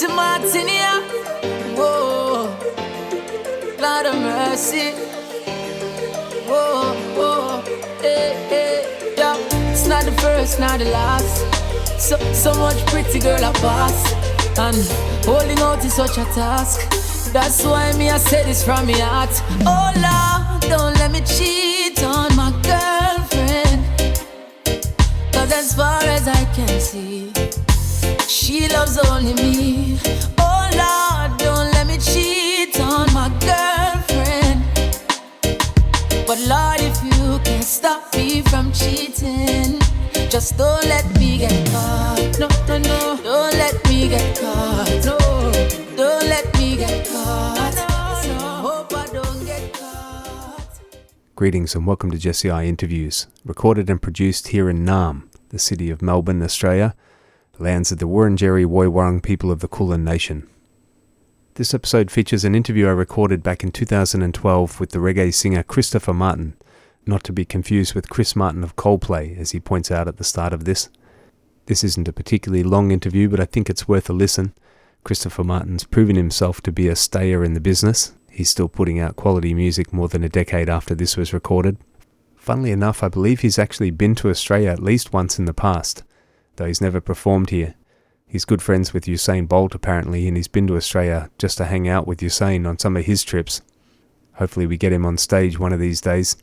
Martin, yeah. Whoa, Lord of mercy. Whoa, whoa, hey, hey, yeah. It's not the first, not the last. So much pretty girl I pass, and holding out is such a task. That's why me I say this from me heart. Oh Lord, don't let me cheat on my girlfriend, 'cause as far as I can see, she loves only me. Oh Lord, don't let me cheat on my girlfriend. But Lord, if you can't stop me from cheating, just don't let me get caught. No, no, no. Don't let me get caught. No, don't let me get caught. No, no. Hope I don't get caught. Greetings and welcome to Jesse I Interviews, recorded and produced here in Naarm, the city of Melbourne, Australia, lands of the Wurundjeri Woiwurrung people of the Kulin Nation. This episode features an interview I recorded back in 2012 with the reggae singer Christopher Martin, not to be confused with Chris Martin of Coldplay, as he points out at the start of this. This isn't a particularly long interview, but I think it's worth a listen. Christopher Martin's proven himself to be a stayer in the business. He's still putting out quality music more than a decade after this was recorded. Funnily enough, I believe he's actually been to Australia at least once in the past, though he's never performed here. He's good friends with Usain Bolt apparently, and he's been to Australia just to hang out with Usain on some of his trips. Hopefully we get him on stage one of these days.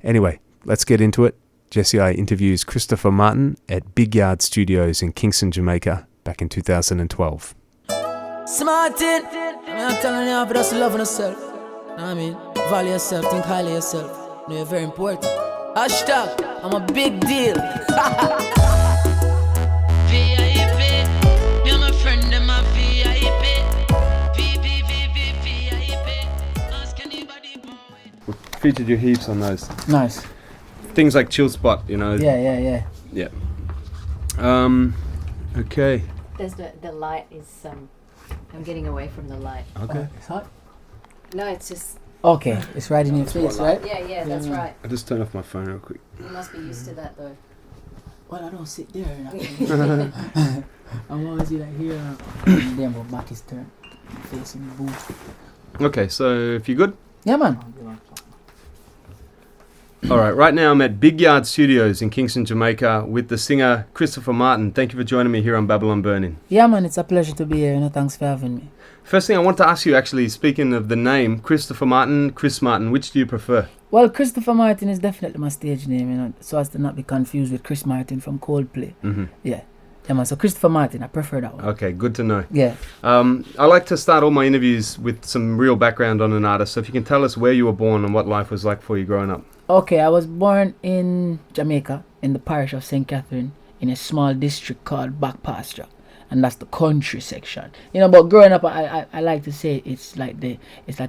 Anyway, let's get into it. Jesse I interviews Christopher Martin at Big Yard Studios in Kingston, Jamaica, back in 2012. Smartin', I'm telling you, but that's loving yourself. I mean, value yourself, think highly of yourself. You know, you're very important. Hashtag, I'm a big deal. VIP, you're my friend and my VIP. VIP. Ask anybody, boy. Featured you heaps on those. Nice. Things like Chill Spot, you know. Yeah. Yeah. Okay. There's the light is I'm getting away from the light. Okay. It's hot. No, it's just Okay, it's right in your face, right? yeah, that's right. I'll just turn off my phone real quick. You must be used to that though. Well, I don't sit there. I'm always either here or then my back is turned, facing the booth. Okay, so if you're good. Yeah, man. Alright, right now I'm at Big Yard Studios in Kingston, Jamaica with the singer Christopher Martin. Thank you for joining me here on Babylon Burning. Yeah, man, it's a pleasure to be here. Thanks for having me. First thing I want to ask you, actually, speaking of the name, Christopher Martin, Chris Martin, which do you prefer? Well, Christopher Martin is definitely my stage name, so as to not be confused with Chris Martin from Coldplay. Mm-hmm. Yeah, man, so Christopher Martin, I prefer that one. Okay, good to know. Yeah. I like to start all my interviews with some real background on an artist, so if you can tell us where you were born and what life was like for you growing up. Okay, I was born in Jamaica, in the parish of St. Catherine, in a small district called Back Pasture. And that's the country section, But growing up, I like to say it's like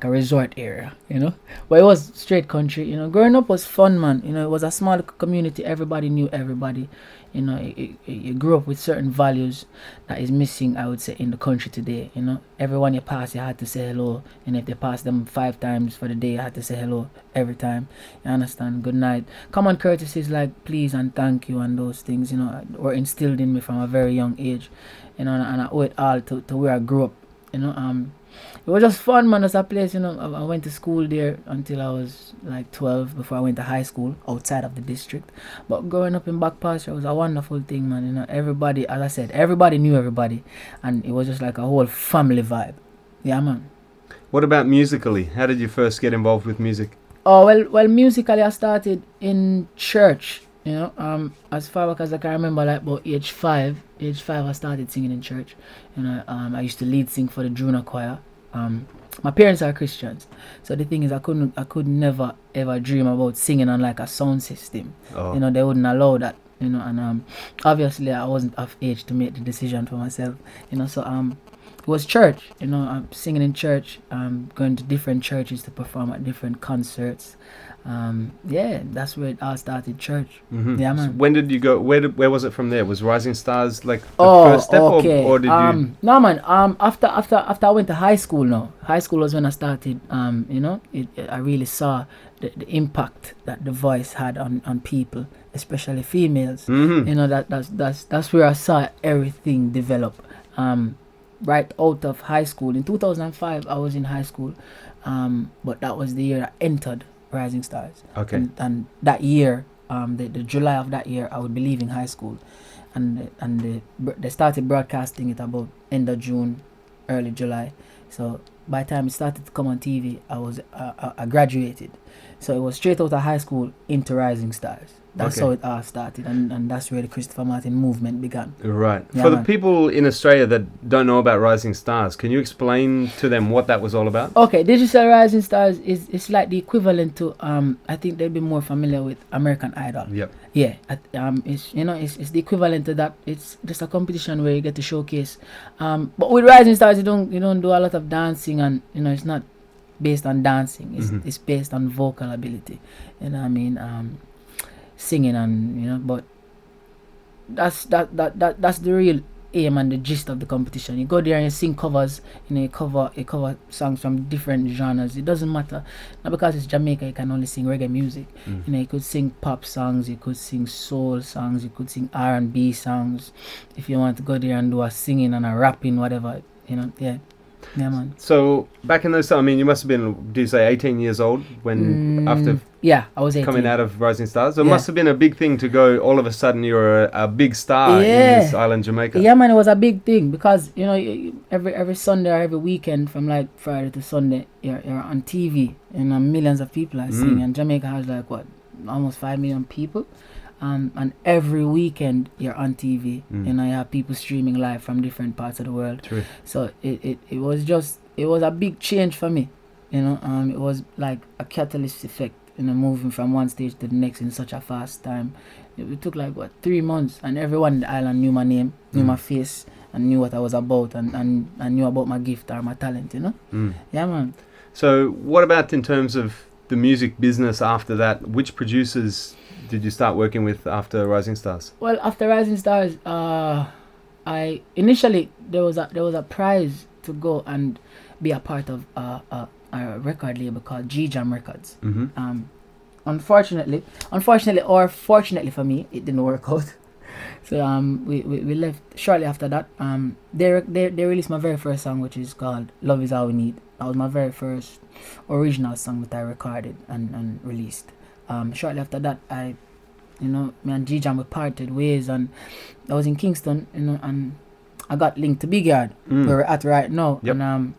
a resort area, But it was straight country, Growing up was fun, man. It was a small community. Everybody knew everybody. You grew up with certain values that is missing, I would say, in the country today. Everyone you pass, you had to say hello. And if they pass them 5 times for the day, you had to say hello every time. You understand? Good night. Common courtesies like please and thank you and those things, were instilled in me from a very young age. And I owe it all to where I grew up. It was just fun, man. As a place, I went to school there until I was like 12 before I went to high school outside of the district. But growing up in Back Pasture was a wonderful thing, man. Everybody, as I said, everybody knew everybody, and it was just like a whole family vibe. Yeah, man. What about musically? How did you first get involved with music? Oh, well, musically I started in church. As far back as I can remember, like about age 5 I started singing in church. I used to lead sing for the junior choir. My parents are Christians, so the thing is I could never ever dream about singing on like a sound system. Oh. They wouldn't allow that. And obviously I wasn't of age to make the decision for myself. So it was church. I'm singing in church. Going to different churches to perform at different concerts. That's where it all started, church. Mm-hmm. Yeah, man. So when did you go? Where was it from there? Was Rising Stars like the first step, okay. or did you? No, man. After I went to high school. No, high school was when I started. I really saw the impact that the voice had on people, especially females. Mm-hmm. That's where I saw everything develop. right out of high school. In 2005, I was in high school, but that was the year I entered Rising Stars. Okay. And that year, the July of that year, I would be leaving high school, and they started broadcasting it about end of June, early July. So by the time it started to come on TV, I graduated. So it was straight out of high school into Rising Stars. That's Okay. how it all started, and that's where the Christopher Martin movement began. Right. Yeah, For the man. people in Australia that don't know about Rising Stars, can you explain to them what that was all about? Okay, Digital Rising Stars is like the equivalent to I think they'll be more familiar with American Idol. Yep. Yeah, it's it's the equivalent to that. It's just a competition where you get to showcase. But with Rising Stars, you don't do a lot of dancing, and it's not based on dancing. It's based on vocal ability. You know what I mean? Singing, and but that's the real aim and the gist of the competition. You go there and you sing covers. You cover songs from different genres. It doesn't matter. Not because it's Jamaica, you can only sing reggae music. You could sing pop songs, you could sing soul songs, you could sing R&B songs. If you want to go there and do a singing and a rapping, whatever, yeah, man. So back in those times, I mean, you must have been, do you say 18 years old when after Yeah, I was 18. coming out of Rising Stars? So it Yeah. must have been a big thing to go, all of a sudden you're a big star in this island, Jamaica. Yeah, man, it was a big thing because every Sunday or every weekend from like Friday to Sunday, you're on TV and millions of people are seeing. And Jamaica has like what, almost 5 million people, and every weekend you're on TV. You have people streaming live from different parts of the world. True. So it was a big change for me. It was like a catalyst effect. Moving from one stage to the next in such a fast time. It took like 3 months, and everyone in the island knew my name, knew my face, and knew what I was about, and knew about my gift or my talent. Yeah, man. So what about in terms of the music business after that? Which producers did you start working with after Rising Stars? Well, after Rising Stars, I initially there was a prize to go and be a part of a record label called G-Jam Records. Unfortunately or fortunately for me, it didn't work out. So we left shortly after that. They released my very first song, which is called Love Is All We Need. That was my very first original song that I recorded and released. Shortly after that, me and G-Jam we parted ways, and I was in Kingston, and I got linked to Big Yard, where we're at right now. Yep. And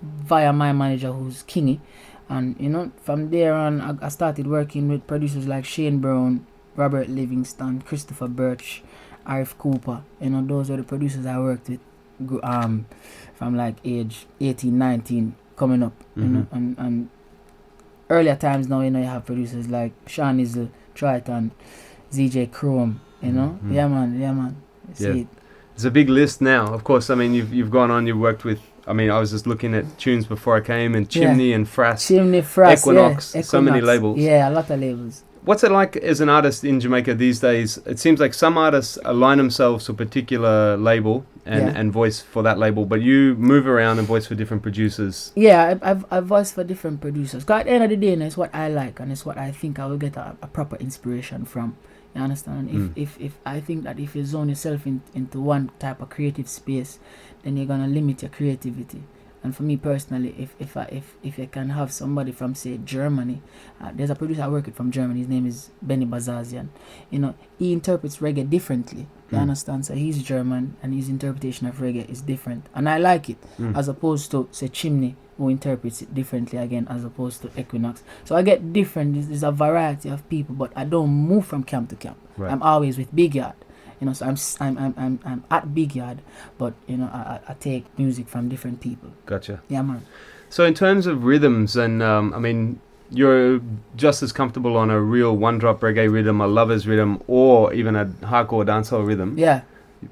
via my manager, who's Kingy, and from there on I started working with producers like Shane Brown, Robert Livingston, Christopher Birch, Arif Cooper. Those were the producers I worked with from like age 18, 19 coming up. And earlier times now, you have producers like Sean Izzle, Triton, ZJ Chrome. Yeah, man. See it. It's a big list now. Of course, I mean, you've gone on, you've worked with, I mean, I was just looking at tunes before I came, and Chimney and Frass, Equinox, so many labels. Yeah, a lot of labels. What's it like as an artist in Jamaica these days? It seems like some artists align themselves to a particular label and voice for that label, but you move around and voice for different producers. Yeah, I've voiced for different producers. Because at the end of the day, it's what I like, and it's what I think I will get a proper inspiration from. You understand? If I think that if you zone yourself into one type of creative space, then you're gonna limit your creativity. And for me personally, if you can have somebody from, say, Germany, there's a producer I work with from Germany. His name is Benny Bazazian. He interprets reggae differently. You understand? So he's German, and his interpretation of reggae is different, and I like it, as opposed to, say, Chimney, who interprets it differently again, as opposed to Equinox. So I get different. There's a variety of people, but I don't move from camp to camp. Right. I'm always with Big Yard. So I'm at Big Yard, but I take music from different people. Gotcha. Yeah, man. So in terms of rhythms, and I mean, you're just as comfortable on a real one-drop reggae rhythm, a lover's rhythm, or even a hardcore dancehall rhythm. Yeah.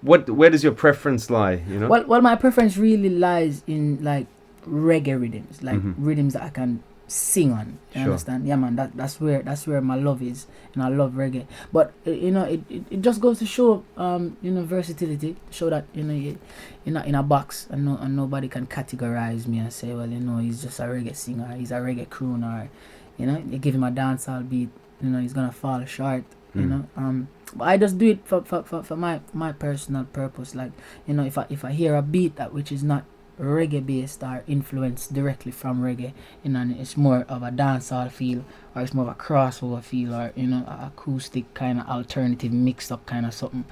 Where does your preference lie? Well, my preference really lies in like reggae rhythms, like rhythms that I can sing on. You understand? Yeah, man. That's where my love is, and I love reggae. But it just goes to show versatility. Show that you're not in a box, and nobody can categorize me and say, well, he's just a reggae singer, he's a reggae crooner. You give him a dancehall beat, he's gonna fall short. you know. But I just do it for my personal purpose. Like, you know, if I hear a beat that which is not reggae based or influenced directly from reggae, you know, and it's more of a dancehall feel, or it's more of a crossover feel, or, you know, a acoustic kind of alternative mixed up kind of something,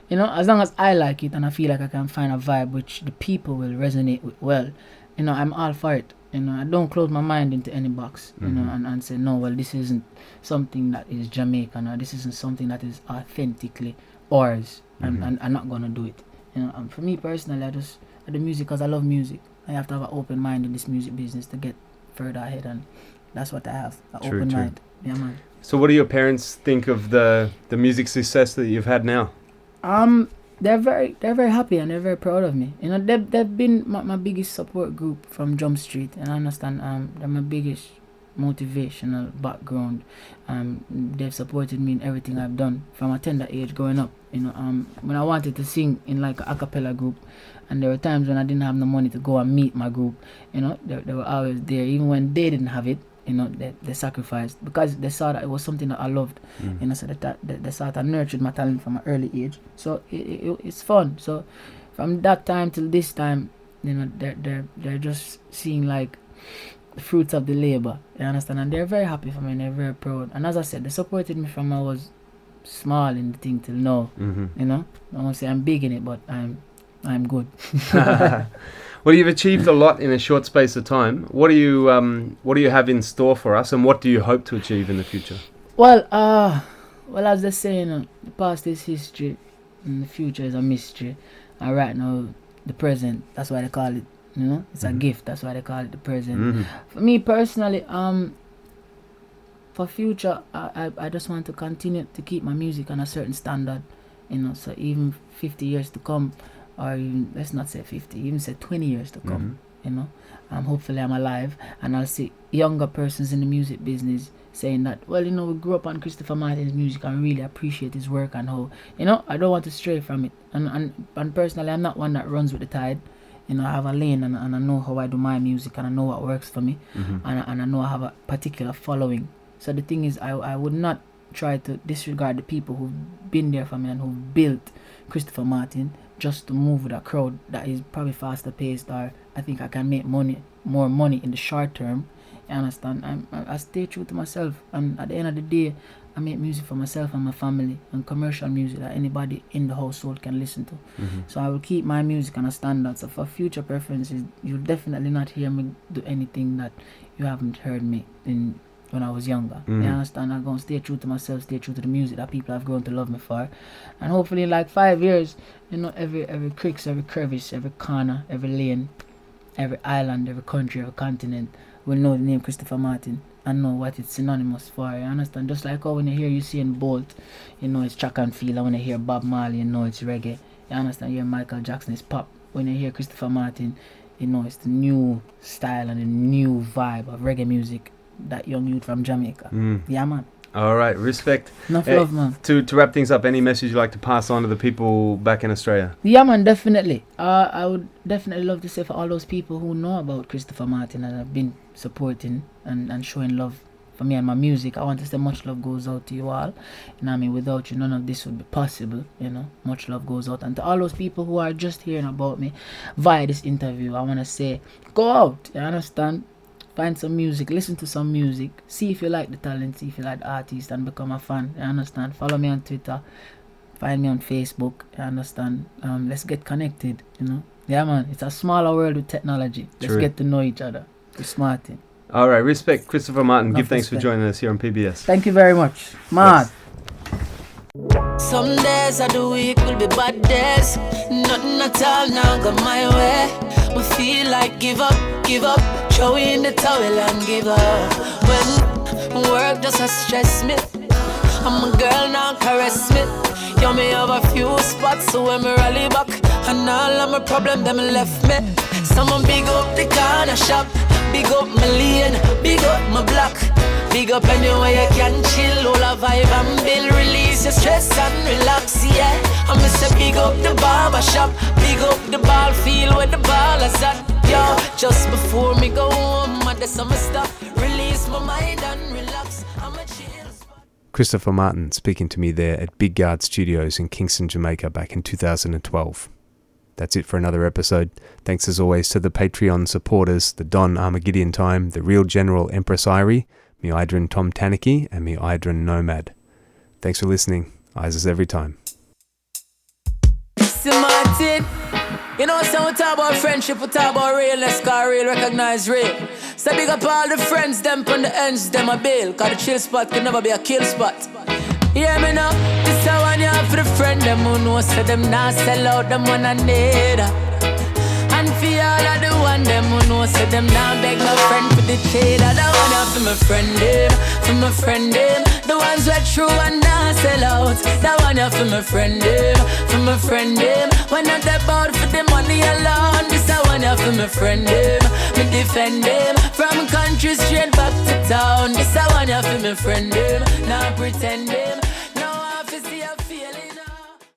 you know, as long as I like it and I feel like I can find a vibe which the people will resonate with well, you know, I'm all for it. You know, I don't close my mind into any box, you know, and say, no, well, this isn't something that is Jamaican, or this isn't something that is authentically ours, and I'm not going to do it. You know, for me personally, I do music because I love music. I have to have an open mind in this music business to get further ahead, and that's what I have, an open mind. Yeah, man. So what do your parents think of the music success that you've had now? They're very happy and they're very proud of me. You know, they've been my biggest support group from Jump Street, and I understand they're my biggest motivational background. They've supported me in everything I've done from a tender age growing up. You know, when I wanted to sing in like a cappella group, and there were times when I didn't have the money to go and meet my group, you know, they were always there, even when they didn't have it. You know, they sacrificed because they saw that it was something that I loved. You know, so they saw that I nurtured my talent from an early age. So it's fun. So from that time till this time, you know, they're just seeing like the fruits of the labor. You understand? And they're very happy for me and they're very proud. And as I said, they supported me from I was small in the thing till now. You know, I won't say I'm big in it, but I'm good. Well, you've achieved a lot in a short space of time. What do you have in store for us, and what do you hope to achieve in the future? Well, as they say, you know, the past is history, and the future is a mystery. And right now, the present, that's why they call it. You know, it's a gift. That's why they call it the present. For me personally, for future, I just want to continue to keep my music on a certain standard. You know, so even 50 years to come, or even, let's not say 50, even say 20 years to come, you know, hopefully I'm alive, and I'll see younger persons in the music business saying that, well, you know, we grew up on Christopher Martin's music and really appreciate his work, and how, you know, I don't want to stray from it, and personally, I'm not one that runs with the tide. You know, I have a lane, and I know how I do my music, and I know what works for me, and I know I have a particular following. So the thing is, I would not try to disregard the people who've been there for me and who've built Christopher Martin just to move with a crowd that is probably faster paced, or I think I can make more money in the short term. You understand? I stay true to myself, and at the end of the day, I make music for myself and my family, and commercial music that anybody in the household can listen to. So I will keep my music on a standard. So for future preferences, you'll definitely not hear me do anything that you haven't heard me in when I was younger. You understand? I'm going to stay true to myself, stay true to the music that people have grown to love me for. And hopefully in like 5 years, you know, every creek, every crevice, every corner, every lane, every island, every country, every continent will know the name Christopher Martin and know what it's synonymous for. You understand? Just like how when you hear Usain Bolt, you know it's track and field. And when you hear Bob Marley, you know it's reggae. You understand? You hear Michael Jackson, it's pop. When you hear Christopher Martin, you know it's the new style and the new vibe of reggae music. That young youth from Jamaica. Yeah, man. All right, respect. Enough love, man. To wrap things up, any message you'd like to pass on to the people back in Australia? Yeah, man, definitely. I would definitely love to say for all those people who know about Christopher Martin and have been supporting and showing love for me and my music, I want to say much love goes out to you all. You know what I mean? Without you, none of this would be possible, you know. Much love goes out. And to all those people who are just hearing about me via this interview, I want to say, go out, you understand? Find some music, listen to some music, see if you like the talent, see if you like the artist, and become a fan. You understand? Follow me on Twitter, find me on Facebook. You understand? Let's get connected. You know? Yeah, man. It's a smaller world with technology. Let's get to know each other. We're smarting. All right, respect, Christopher Martin. Give thanks for joining us here on PBS. Thank you very much, man. Some days of the week will be bad days. Nothing at all now got my way. We feel like give up. Throw in the towel and give up. When work just has stress me, I'm a girl now caress me. You me have a few spots, so when me rally back, and all of my problem them left me. Someone big up the corner shop, big up my lane, big up my block. Big up anywhere you can chill, all a vibe and build, release your stress and relax, yeah. I'm say big up the barber shop, big up the ball field where the ball is at, yo. Just before me go home, I do some stuff, release my mind and relax. I'm a chill spot. Christopher Martin speaking to me there at Big Guard Studios in Kingston, Jamaica back in 2012. That's it for another episode. Thanks as always to the Patreon supporters, the Don Armageddon Time, the Real General Empress Irie, me Idrin Tom Taniki, and me Idrin Nomad. Thanks for listening. Eyes as every time. Martin. You know, so we talk about friendship, we talk about realness, cause real recognize real. So big up all the friends, them on the ends, them a bail. Cause the chill spot could never be a kill spot. Hear me now, this I want you have for the friend, them who know, so them not sell out, them one and need. And for all of the one, them who know, so them not beg no friend for the trade. I don't want you for my friend, them, for my friend, them. The ones who are true and not sell out. That one you for my friend, them, for my friend, them. When not about for the money alone. This I want you for my friend, them, me defend them. From country straight back to town. This I want you for my friend, them, not pretend them.